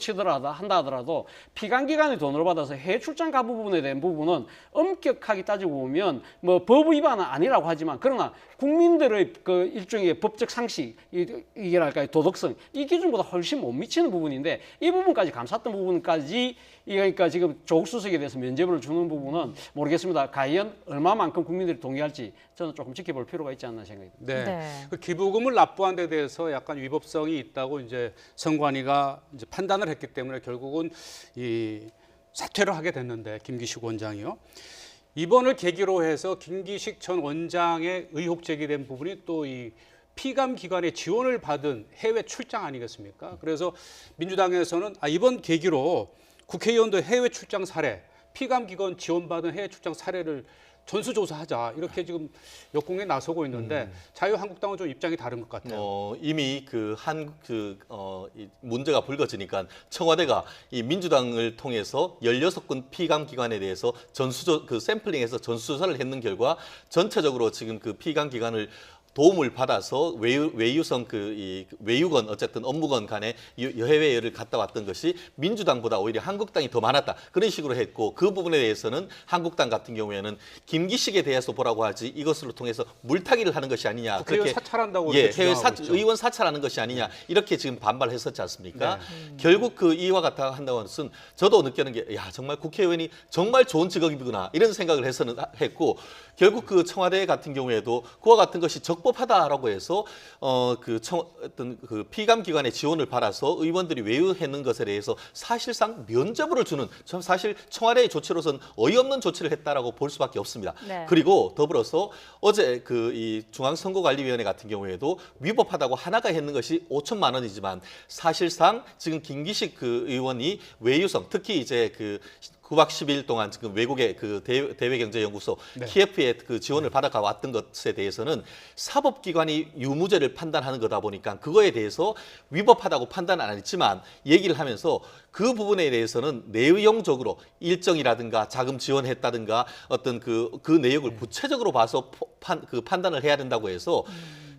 한다 하더라도 피감기관의 돈을 받아서 해외 출장 가 부분에 대한 부분은 엄격하게 따지고 보면 뭐 법 위반은 아니라고 하지만, 그러나 국민들의 그 일종의 법적 상식, 이랄까요, 도덕성, 이 기준보다 훨씬 못 미치는 부분인데, 이 부분까지 감쌌던 부분까지 그러니까 지금 조국 수석에 대해서 면접을 주는 부분은 모르겠습니다. 과연 얼마만큼 국민들이 동의할지 저는 조금 지켜볼 필요가 있지 않나 생각이 듭니다. 네. 네. 그 기부금을 납부한 데 대해서 약간 위법성이 있다고 이제 선관위가 이제 판단을 했기 때문에 결국은 이 사퇴를 하게 됐는데, 김기식 원장이요. 이번을 계기로 해서 김기식 전 원장의 의혹 제기된 부분이 또 이 피감 기관의 지원을 받은 해외 출장 아니겠습니까? 그래서 민주당에서는 이번 계기로 국회의원도 해외 출장 사례, 피감 기관 지원받은 해외 출장 사례를 전수조사하자, 이렇게 지금 역공에 나서고 있는데 자유한국당은 좀 입장이 다른 것 같아요. 이미 이 문제가 불거지니까 청와대가 이 민주당을 통해서 16건 피감 기관에 대해서 샘플링해서 전수조사를 했는 결과 전체적으로 지금 그 피감 기관을 도움을 받아서 외유성 이 외유건 어쨌든 업무건 간에 해외여행을 갔다 왔던 것이 민주당보다 오히려 한국당이 더 많았다. 그런 식으로 했고 그 부분에 대해서는 한국당 같은 경우에는 김기식에 대해서 보라고 하지 이것을 통해서 물타기를 하는 것이 아니냐. 국회의원 사찰한다고 예, 이렇게 해외 주장하고 있죠. 의원 사찰하는 것이 아니냐. 이렇게 지금 반발했었지 않습니까? 네. 결국 그 이와 같아 한다는 것은 저도 느끼는 게 야, 정말 국회의원이 정말 좋은 직업이구나. 이런 생각을 했고 결국 그 청와대 같은 경우에도 그와 같은 것이 적법하다라고 해서 어떤 그 피감 기관의 지원을 받아서 의원들이 외유했는 것에 대해서 사실상 면죄부를 주는 사실 청와대의 조치로서는 어이없는 조치를 했다라고 볼 수밖에 없습니다. 네. 그리고 더불어서 어제 그 이 중앙선거관리위원회 같은 경우에도 위법하다고 하나가 했는 것이 5천만 원이지만 사실상 지금 김기식 그 의원이 외유성 특히 이제 그 9박 10일 동안 지금 외국의 그 대외경제연구소 네. 키예프의 그 지원을 받아가 왔던 것에 대해서는 사법기관이 유무죄를 판단하는 거다 보니까 그거에 대해서 위법하다고 판단은 안 했지만 얘기를 하면서 그 부분에 대해서는 내용적으로 일정이라든가 자금 지원했다든가 어떤 그 내역을 구체적으로 봐서 판단을 해야 된다고 해서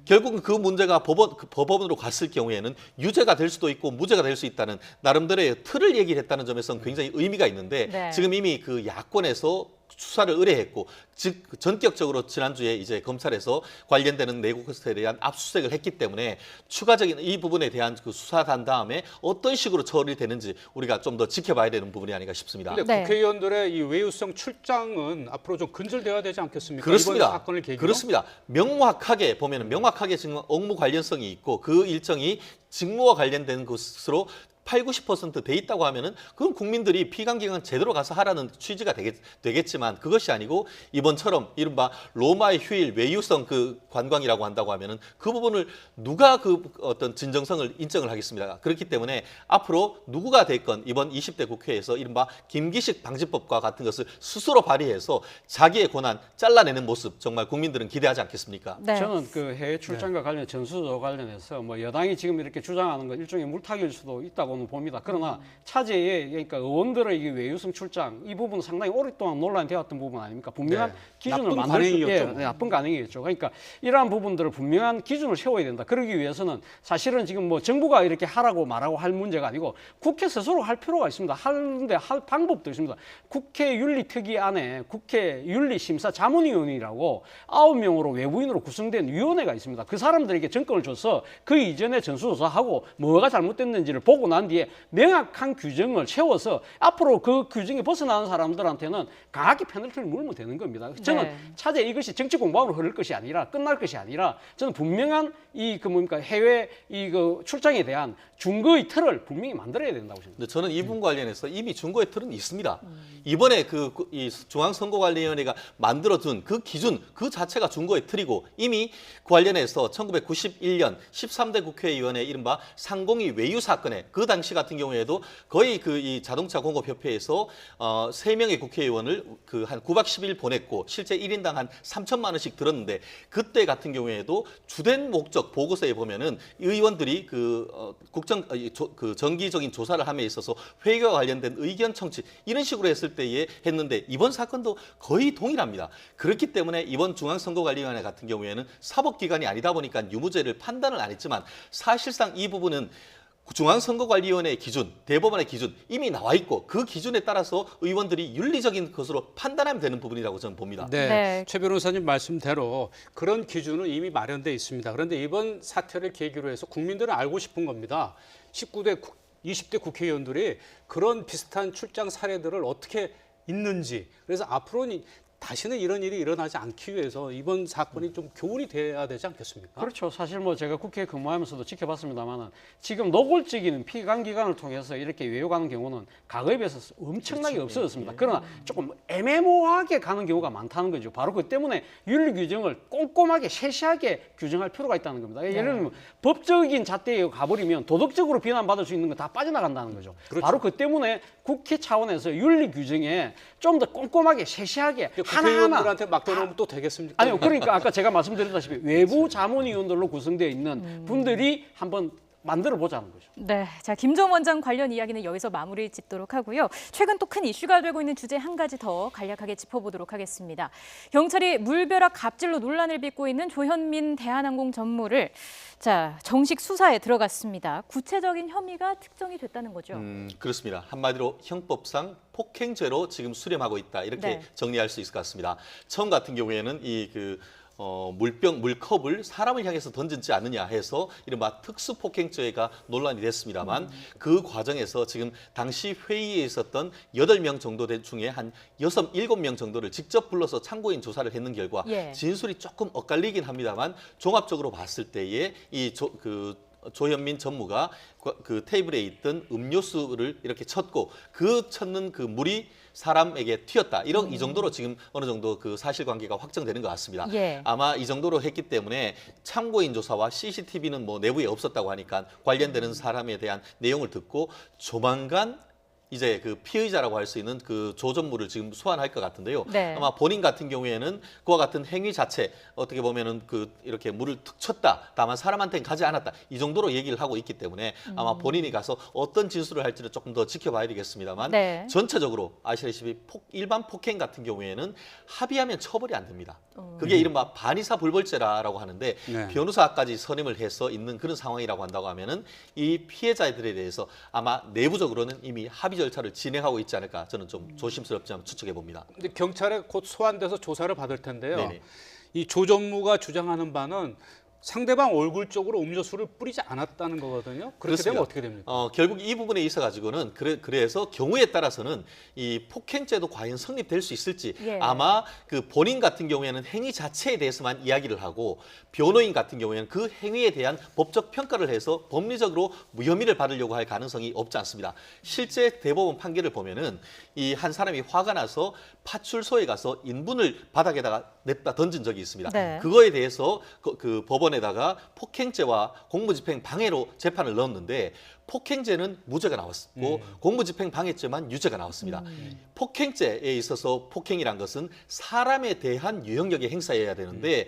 결국은 그 문제가 법원으로 갔을 경우에는 유죄가 될 수도 있고 무죄가 될 수 있다는 나름대로의 틀을 얘기를 했다는 점에서는 굉장히 의미가 있는데 네. 지금 이미 그 야권에서 수사를 의뢰했고 즉 전격적으로 지난주에 이제 검찰에서 관련되는 내국 것에 대한 압수수색을 했기 때문에 추가적인 이 부분에 대한 그 수사한 다음에 어떤 식으로 처리되는지 우리가 좀 더 지켜봐야 되는 부분이 아닌가 싶습니다. 근데 네. 국회의원들의 이 외유성 출장은 앞으로 좀 근절돼야 되지 않겠습니까? 그렇습니다. 이번 사건을 계기로. 그렇습니다. 명확하게 보면은 명확하게 지금 업무 관련성이 있고 그 일정이 직무와 관련된 것으로 80~90% 돼 있다고 하면은 그럼 국민들이 피감기관 제대로 가서 하라는 취지가 되겠지만 그것이 아니고 이번처럼 이른바 로마의 휴일 외유성 그 관광이라고 한다고 하면은 그 부분을 누가 그 어떤 진정성을 인정을 하겠습니다. 그렇기 때문에 앞으로 누구가 됐건 이번 20대 국회에서 이른바 김기식 방지법과 같은 것을 스스로 발의해서 자기의 권한 잘라내는 모습 정말 국민들은 기대하지 않겠습니까? 네. 저는 그 해외 출장과 관련 전수조 관련해서 뭐 여당이 지금 이렇게 주장하는 건 일종의 물타기일 수도 있다고는 봅니다. 그러나 차제에 그러니까 의원들의 이 외유성 출장 이 부분은 상당히 오랫동안 논란이 되었던 부분 아닙니까? 분명한 네. 기준을 나쁜 만들 수 관행이었죠. 네, 나쁜 관행이었죠. 그러니까 이러한 부분들을 분명한 기준을 세워야 된다. 그러기 위해서는 사실은 지금 뭐 정부가 이렇게 하라고 말하고 할 문제가 아니고 국회 스스로 할 필요가 있습니다. 하는데 할 방법도 있습니다. 국회 윤리특위 안에 국회 윤리심사자문위원이라고 9명으로 외부인으로 구성된 위원회가 있습니다. 그 사람들에게 전권을 줘서 그 이전에 전수조사하고 뭐가 잘못됐는지를 보고 난 뒤에 명확한 규정을 세워서 앞으로 그 규정에 벗어나는 사람들한테는 강하게 페널티를 물면 되는 겁니다. 저는 네. 차제 이것이 정치 공방으로 흐를 것이 아니라 끝날 것이 아니라 저는 분명한 해외 출장에 대한 준거의 틀을 분명히 만들어야 된다고 생각합니다. 근데 저는 이 부분 관련해서 이미 준거의 틀은 있습니다. 이번에 이 중앙선거관리위원회가 만들어둔 그 기준 그 자체가 준거의 틀이고 이미 그 관련해서 1991년 13대 국회의원의 이른바 상공위 외유 사건에 그 당시 같은 경우에도 거의 이 자동차 공업협회에서 3명의 국회의원을 한 9박 10일 보냈고 실제 1인당 한 3천만 원씩 들었는데 그때 같은 경우에도 주된 목적 보고서에 보면은 의원들이 정기적인 조사를 함에 있어서 회계와 관련된 의견 청취 이런 식으로 했을 때에 했는데 이번 사건도 거의 동일합니다. 그렇기 때문에 이번 중앙선거관리위원회 같은 경우에는 사법기관이 아니다 보니까 유무죄를 판단을 안 했지만 사실상 이 부분은 중앙선거관리위원회의 기준, 대법원의 기준 이미 나와 있고 그 기준에 따라서 의원들이 윤리적인 것으로 판단하면 되는 부분이라고 저는 봅니다. 네, 네. 최 변호사님 말씀대로 그런 기준은 이미 마련돼 있습니다. 그런데 이번 사태를 계기로 해서 국민들은 알고 싶은 겁니다. 20대 국회의원들이 그런 비슷한 출장 사례들을 어떻게 있는지. 그래서 앞으로는 다시는 이런 일이 일어나지 않기 위해서 이번 사건이 좀 교훈이 돼야 되지 않겠습니까? 그렇죠. 사실 뭐 제가 국회에 근무하면서도 지켜봤습니다만은 지금 노골적인 피감기관을 통해서 이렇게 외유가는 경우는 과거에 비해서 엄청나게 없어졌습니다. 그러나 조금 애매모호하게 가는 경우가 많다는 거죠. 바로 그 때문에 윤리 규정을 꼼꼼하게 세세하게 규정할 필요가 있다는 겁니다. 예를 들면 법적인 잣대에 가버리면 도덕적으로 비난받을 수 있는 거 다 빠져나간다는 거죠. 그렇죠. 바로 그 때문에 국회 차원에서 윤리 규정에 좀 더 꼼꼼하게 세세하게 국회의원들한테 맡겨놓으면 또 되겠습니까? 아니요. 그러니까 아까 제가 말씀드렸다시피 외부 자문위원들로 구성되어 있는 분들이 한번 만들어 보자는 거죠. 네, 자 김 전 원장 관련 이야기는 여기서 마무리 짓도록 하고요. 최근 또 큰 이슈가 되고 있는 주제 한 가지 더 간략하게 짚어보도록 하겠습니다. 경찰이 물벼락 갑질로 논란을 빚고 있는 조현민 대한항공 전무를 정식 수사에 들어갔습니다. 구체적인 혐의가 특정이 됐다는 거죠. 그렇습니다. 한마디로 형법상 폭행죄로 지금 수렴하고 있다 이렇게 네. 정리할 수 있을 것 같습니다. 처음 같은 경우에는 물컵을 사람을 향해서 던지지 않느냐 해서 이른바 특수폭행죄가 논란이 됐습니다만 그 과정에서 지금 당시 회의에 있었던 8명 정도 중에 한 6, 7명 정도를 직접 불러서 참고인 조사를 했는 결과 예. 진술이 조금 엇갈리긴 합니다만 종합적으로 봤을 때에 조현민 전무가 그 테이블에 있던 음료수를 이렇게 쳤고 그 쳤는 그 물이 사람에게 튀었다. 이 정도로 지금 어느 정도 그 사실관계가 확정되는 것 같습니다. 예. 아마 이 정도로 했기 때문에 참고인 조사와 CCTV는 뭐 내부에 없었다고 하니까 관련되는 사람에 대한 내용을 듣고 조만간 이제 그 피의자라고 할 수 있는 그 조 전무를 지금 소환할 것 같은데요. 네. 아마 본인 같은 경우에는 그와 같은 행위 자체 어떻게 보면은 이렇게 물을 툭 쳤다. 다만 사람한테는 가지 않았다. 이 정도로 얘기를 하고 있기 때문에 아마 본인이 가서 어떤 진술을 할지를 조금 더 지켜봐야 되겠습니다만 네. 전체적으로 아시다시피 일반 폭행 같은 경우에는 합의하면 처벌이 안 됩니다. 그게 이른바 반의사 불벌죄라고 하는데 네. 변호사까지 선임을 해서 있는 그런 상황이라고 한다고 하면은 이 피해자들에 대해서 아마 내부적으로는 이미 합의 절차를 진행하고 있지 않을까 저는 좀 조심스럽지만 추측해 봅니다. 근데 경찰에 곧 소환돼서 조사를 받을 텐데요. 네네. 이 조 전무가 주장하는 바는 상대방 얼굴 쪽으로 음료수를 뿌리지 않았다는 거거든요. 그렇게 그렇습니다. 되면 어떻게 됩니까? 결국 이 부분에 있어 가지고는 그래서 경우에 따라서는 이 폭행죄도 과연 성립될 수 있을지 예. 아마 그 본인 같은 경우에는 행위 자체에 대해서만 이야기를 하고 변호인 같은 경우에는 그 행위에 대한 법적 평가를 해서 법리적으로 무혐의를 받으려고 할 가능성이 없지 않습니다. 실제 대법원 판결을 보면은 이 한 사람이 화가 나서 파출소에 가서 인분을 바닥에다가 냈다 던진 적이 있습니다. 네. 그거에 대해서 그 법원에다가 폭행죄와 공무집행 방해로 재판을 넣었는데 폭행죄는 무죄가 나왔고 공무집행 방해죄만 유죄가 나왔습니다. 폭행죄에 있어서 폭행이란 것은 사람에 대한 유형력의 행사여야 되는데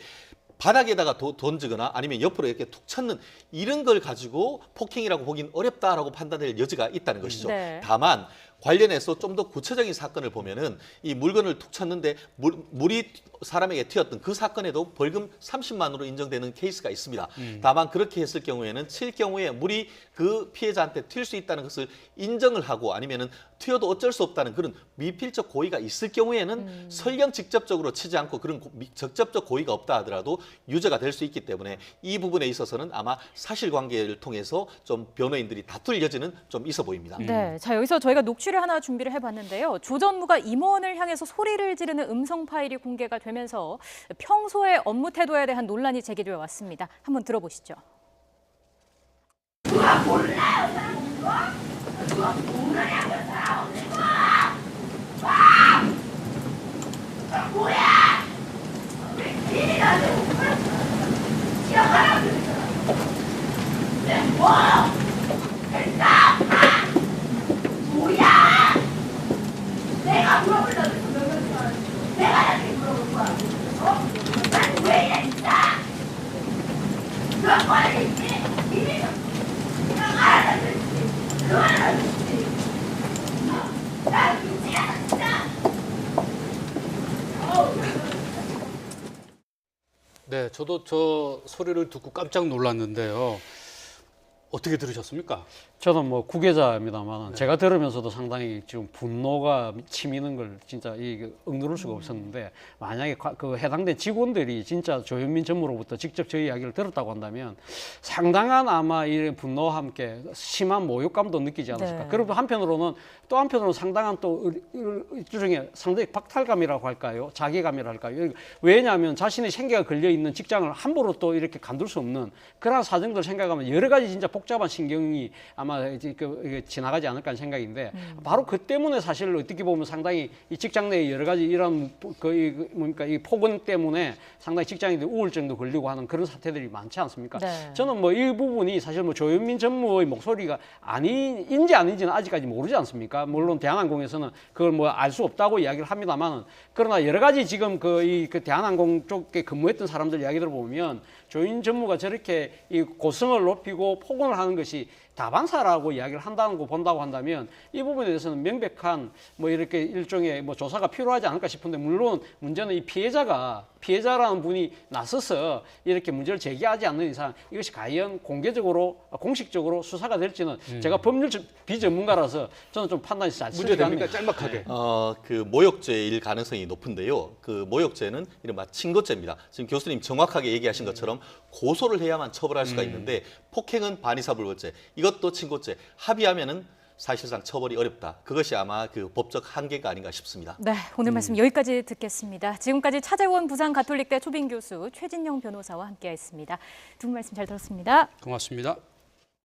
바닥에다가 던지거나 아니면 옆으로 이렇게 툭 쳤는 이런 걸 가지고 폭행이라고 보긴 어렵다라고 판단될 여지가 있다는 것이죠. 네. 다만 관련해서 좀 더 구체적인 사건을 보면은 이 물건을 툭 쳤는데 물이 사람에게 튀었던 그 사건에도 벌금 30만으로 인정되는 케이스가 있습니다. 다만 그렇게 했을 경우에는 칠 경우에 물이 그 피해자한테 튈 수 있다는 것을 인정을 하고 아니면은 튀어도 어쩔 수 없다는 그런 미필적 고의가 있을 경우에는 설령 직접적으로 치지 않고 그런 적접적 고의가 없다 하더라도 유죄가 될 수 있기 때문에 이 부분에 있어서는 아마 사실관계를 통해서 좀 변호인들이 다툴 여지는 좀 있어 보입니다. 네, 자 여기서 저희가 녹취를 하나 준비를 해봤는데요. 조 전무가 임원을 향해서 소리를 지르는 음성 파일이 공개가 되면서 평소의 업무 태도에 대한 논란이 제기되어 왔습니다. 한번 들어보시죠. 네, 저도 저 소리를 듣고 깜짝 놀랐는데요. 어떻게 들으셨습니까? 저는 뭐 구계자입니다만 제가 들으면서도 상당히 지금 분노가 치미는 걸 진짜 억누를 수가 없었는데 만약에 그 해당된 직원들이 진짜 조현민 전무로부터 직접 저희 이야기를 들었다고 한다면 상당한 아마 이 분노와 함께 심한 모욕감도 느끼지 않았을까. 네. 그리고 또 한편으로는 상당한 또 일종의 상당히 박탈감이라고 할까요? 자괴감이라 할까요? 왜냐하면 자신의 생계가 걸려 있는 직장을 함부로 또 이렇게 간둘 수 없는 그런 사정들 생각하면 여러 가지 진짜 복잡한 신경이 아마 이게 지나가지 않을까 하는 생각인데 바로 그 때문에 사실 어떻게 보면 상당히 이 직장 내에 여러 가지 이런 이 폭언 때문에 상당히 직장인들 우울증도 걸리고 하는 그런 사태들이 많지 않습니까? 네. 저는 뭐 이 부분이 사실 뭐 조현민 전무의 목소리가 인지 아닌지는 아직까지 모르지 않습니까? 물론 대한항공에서는 그걸 뭐 알 수 없다고 이야기를 합니다만 그러나 여러 가지 지금 그 대한항공 쪽에 근무했던 사람들 이야기 들어보면 조인 전무가 저렇게 이 고성을 높이고 폭언을 하는 것이 다반사라고 이야기를 한다는 거 본다고 한다면 이 부분에 대해서는 명백한 뭐 이렇게 일종의 뭐 조사가 필요하지 않을까 싶은데, 물론 문제는 이 피해자라는 분이 나서서 이렇게 문제를 제기하지 않는 이상 이것이 과연 공식적으로 수사가 될지는 제가 법률 비전문가라서 저는 좀 판단이 잘 문제 서지가 않네요. 됩니까? 짤막하게. 그 모욕죄일 가능성이 높은데요. 그 모욕죄는 이른바 친고죄입니다. 지금 교수님 정확하게 얘기하신 것처럼 고소를 해야만 처벌할 수가 있는데, 폭행은 반의사불벌죄, 이것도 친고죄, 합의하면은 사실상 처벌이 어렵다. 그것이 아마 그 법적 한계가 아닌가 싶습니다. 네, 오늘 말씀 여기까지 듣겠습니다. 지금까지 차재원 부산가톨릭대 초빙 교수, 최진영 변호사와 함께했습니다. 두 분 말씀 잘 들었습니다. 고맙습니다.